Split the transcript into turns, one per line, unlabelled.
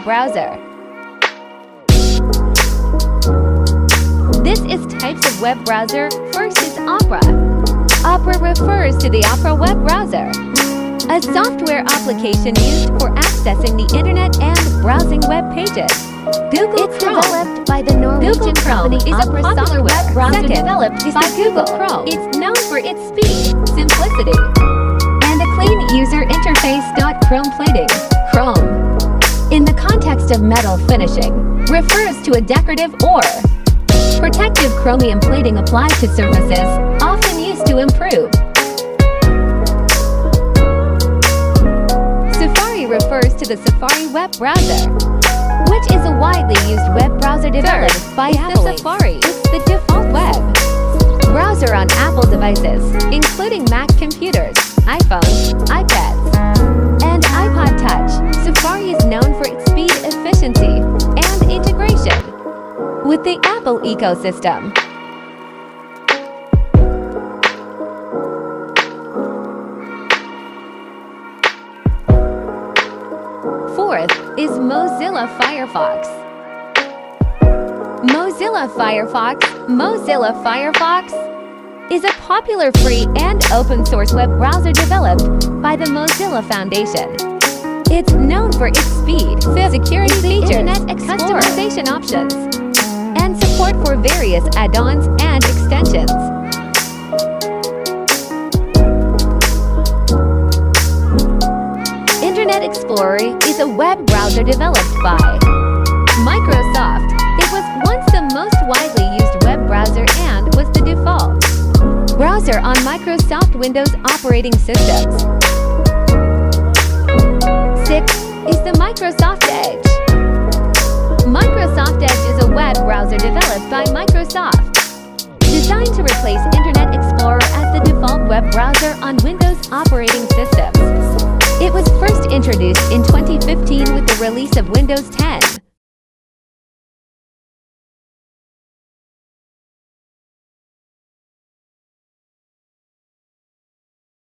web browser. This is types of web browser. First is Opera. Opera refers to the Opera web browser, a software application used for accessing the internet and browsing web pages. Google Chrome, developed by the Norwegian company, is a popular web browser developed by Google Chrome. It's known for its speed, simplicity, and a clean user interface. Chrome plating. Chrome, in the context of metal finishing, refers to a decorative or protective chromium plating applied to surfaces, often used to improve. Safari refers to the Safari web browser, which is a widely used web browser developed by Apple. The Safari is the default web browser on Apple devices, including Mac computers, iPhones, iPads, and iPod Touch. Safari is known for its speed, efficiency, and integration with the Apple ecosystem. Fourth is Mozilla Firefox. Mozilla Firefox is a popular free and open-source web browser developed by the Mozilla Foundation. It's known for its speed, security features, customization options, and support for various add-ons and extensions. Internet Explorer is a web browser developed by Microsoft. It was once the most widely used web browser and was the default browser on Microsoft Windows operating systems. Sixth is the Microsoft Edge. Microsoft Edge is a web browser developed by Microsoft, designed to replace Internet Explorer as the default web browser on Windows operating systems. It was first introduced in 2015 with the release of Windows 10.